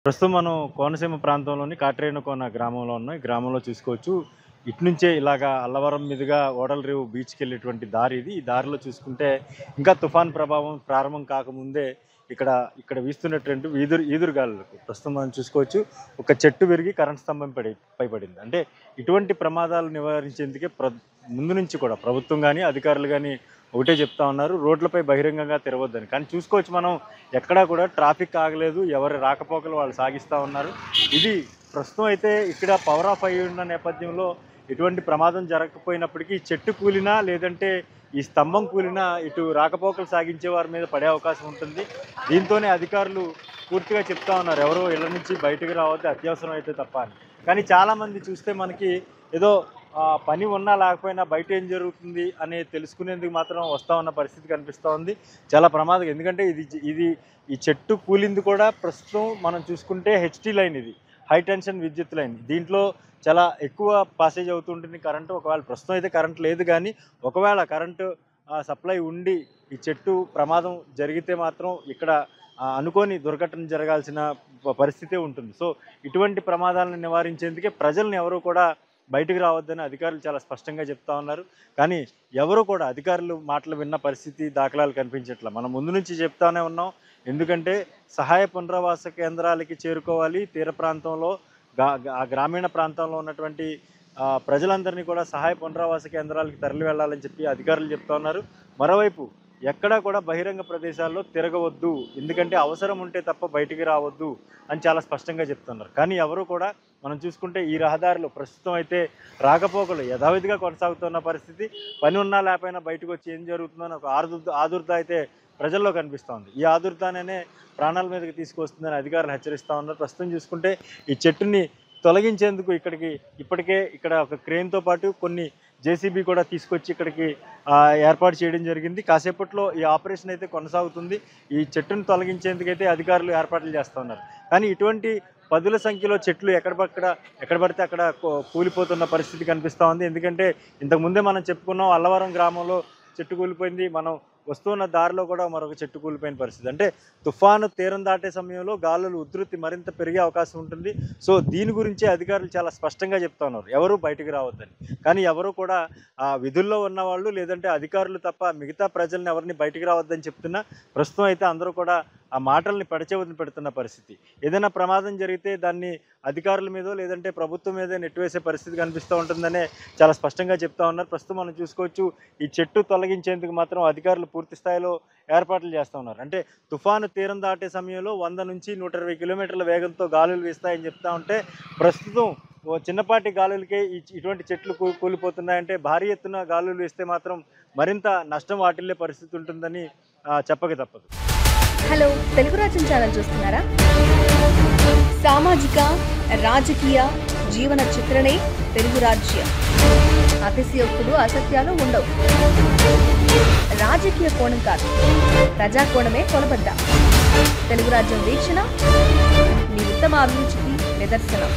ప్రస్తుతం మనం కోనసీమ ప్రాంతంలోని కాట్రేనికోన గ్రామంలో ఉన్నాం. ఈ గ్రామంలో చూసుకోవచ్చు. ఇటు నుంచే ఇలాగా అల్లవరం మీదుగా ఓడలరేవు బీచ్‌కి వెళ్ళేటువంటి దారి ఇది. ఈ దారిలో చూసుకుంటే ఇంకా తుఫాన్ ప్రభావం ప్రారంభం కాకముందే ఇక్కడ ఇక్కడ వీస్తున్నటువంటి ఈదురుగాలులకు ప్రస్తుతం మనం చూసుకోవచ్చు. ఒక చెట్టు విరిగి కరెంట్ స్తంభం పైపడింది. అంటే ఇటువంటి ప్రమాదాలు నివారించేందుకే ముందు నుంచి కూడా ప్రభుత్వం గానీ, అధికారులు గానీ ఒకటే చెప్తా ఉన్నారు. రోడ్లపై బహిరంగంగా తిరగొద్దని. కానీ చూసుకోవచ్చు మనం ఎక్కడా కూడా ట్రాఫిక్ ఆగలేదు. ఎవరి రాకపోకలు వాళ్ళు సాగిస్తూ ఉన్నారు. ఇది ప్రస్తుతం అయితే ఇక్కడ పవర్ ఆఫ్ అయ్యి ఉన్న నేపథ్యంలో ఎటువంటి ప్రమాదం జరగకపోయినప్పటికీ చెట్టు కూలినా లేదంటే ఈ స్తంభం కూలినా ఇటు రాకపోకలు సాగించే వారి మీద పడే అవకాశం ఉంటుంది. దీంతోనే అధికారులు పూర్తిగా చెప్తా ఉన్నారు ఎవరో ఇళ్ల నుంచి బయటకు రావద్దు అత్యవసరం అయితే తప్ప అని. కానీ చాలామంది చూస్తే మనకి ఏదో పని ఉన్నా లేకపోయినా బయట ఏం జరుగుతుంది అని తెలుసుకునేందుకు మాత్రం వస్తూ ఉన్న పరిస్థితి కనిపిస్తూ ఉంది. చాలా ప్రమాదం. ఎందుకంటే ఇది ఈ చెట్టు కూలింది కూడా ప్రస్తుతం మనం చూసుకుంటే హెచ్టీ లైన్, ఇది హై టెన్షన్ విద్యుత్ లైన్. దీంట్లో చాలా ఎక్కువ పాసేజ్ అవుతుంటుంది కరెంటు. ఒకవేళ ప్రస్తుతం అయితే కరెంట్ లేదు, కానీ ఒకవేళ కరెంటు సప్లై ఉండి ఈ చెట్టు ప్రమాదం జరిగితే మాత్రం ఇక్కడ అనుకోని దుర్ఘటన జరగాల్సిన పరిస్థితే ఉంటుంది. సో ఇటువంటి ప్రమాదాలను నివారించేందుకే ప్రజలను ఎవరు కూడా బయటకు రావద్దని అధికారులు చాలా స్పష్టంగా చెప్తా ఉన్నారు. కానీ ఎవరు కూడా అధికారులు మాటలు విన్న పరిస్థితి దాఖలాలు కనిపించట్లేదు. మనం ముందు నుంచి చెప్తానే ఉన్నాం. ఎందుకంటే సహాయ పునరావాస కేంద్రాలకి చేరుకోవాలి. తీర ప్రాంతంలో ఆ గ్రామీణ ప్రాంతంలో ఉన్నటువంటి ప్రజలందరినీ కూడా సహాయ పునరావాస కేంద్రాలకి తరలి వెళ్ళాలని చెప్పి అధికారులు చెప్తా ఉన్నారు. మరోవైపు ఎక్కడా కూడా బహిరంగ ప్రదేశాల్లో తిరగవద్దు, ఎందుకంటే అవసరం ఉంటే తప్ప బయటికి రావద్దు అని చాలా స్పష్టంగా చెప్తున్నారు. కానీ ఎవరు కూడా మనం చూసుకుంటే ఈ రహదారిలో ప్రస్తుతం అయితే రాకపోకలు యథావిధిగా కొనసాగుతున్న పరిస్థితి. పని ఉన్నా లేకపోయినా బయటకు వచ్చి ఏం జరుగుతుందని ఒక ఆదుర్ద అయితే ప్రజల్లో కనిపిస్తోంది. ఈ ఆదుర్దానే ప్రాణాల మీదకి తీసుకొస్తుందని అధికారులు హెచ్చరిస్తూ ఉన్నారు. ప్రస్తుతం చూసుకుంటే ఈ చెట్టుని తొలగించేందుకు ఇప్పటికే ఇక్కడ ఒక క్రేన్తో పాటు కొన్ని జేసీబీ కూడా తీసుకొచ్చి ఇక్కడికి ఏర్పాటు చేయడం జరిగింది. కాసేపట్లో ఈ ఆపరేషన్ అయితే కొనసాగుతుంది. ఈ చెట్టును తొలగించేందుకైతే అధికారులు ఏర్పాట్లు చేస్తూ ఉన్నారు. కానీ ఇటువంటి పదుల సంఖ్యలో చెట్లు ఎక్కడ పడితే అక్కడ కూలిపోతున్న పరిస్థితి కనిపిస్తూ ఉంది. ఎందుకంటే ఇంతకుముందే మనం చెప్పుకున్నాం, అల్లవరం గ్రామంలో చెట్టు కూలిపోయింది. మనం వస్తున్న దారిలో కూడా మరొక చెట్టు కూలిపోయిన పరిస్థితి. అంటే తుఫాను తీరం దాటే సమయంలో గాలులు ఉధృతి మరింత పెరిగే అవకాశం ఉంటుంది. సో దీని గురించి అధికారులు చాలా స్పష్టంగా చెప్తా ఉన్నారు, ఎవరు బయటకు రావద్దని. కానీ ఎవరు కూడా విధుల్లో ఉన్నవాళ్ళు లేదంటే అధికారులు తప్ప మిగతా ప్రజల్ని ఎవరిని బయటకు రావద్దని చెప్తున్నా ప్రస్తుతం అయితే అందరూ కూడా ఆ మాటల్ని పెడచెవిన పెడుతున్న పరిస్థితి. ఏదైనా ప్రమాదం జరిగితే దాన్ని అధికారుల మీదో లేదంటే ప్రభుత్వం మీదో నెట్టివేసే పరిస్థితి కనిపిస్తూ ఉంటుందనే చాలా స్పష్టంగా చెప్తా ఉన్నారు. ప్రస్తుతం మనం చూసుకోవచ్చు, ఈ చెట్టు తొలగించేందుకు మాత్రం అధికారులు పూర్తి స్థాయిలో ఏర్పాట్లు చేస్తూ ఉన్నారు. అంటే తుఫాను తీరం దాటే సమయంలో 100 నుంచి 120 కిలోమీటర్ల వేగంతో గాలులు వీస్తాయని చెప్తా ఉంటే ప్రస్తుతం చిన్నపాటి గాలులకే ఇటువంటి చెట్లు కూలిపోతున్నాయంటే భారీ ఎత్తున గాలులు వేస్తే మాత్రం మరింత నష్టం వాటిల్లే పరిస్థితి ఉంటుందని చెప్పక తప్పదు. హలో, తెలుగు రాజ్యం ఛానల్ చూస్తున్నారా? సామాజిక రాజకీయ జీవన చిత్రణే తెలుగు రాజ్యం. అతిశయోక్తులు అసత్యాలు ఉండవు. రాజకీయ కోణం కాదు, ప్రజా కోణమే కొనబద్ద. తెలుగు రాజ్యం వీక్షణ మీ ఉత్తమ అభిరుచికి నిదర్శనం.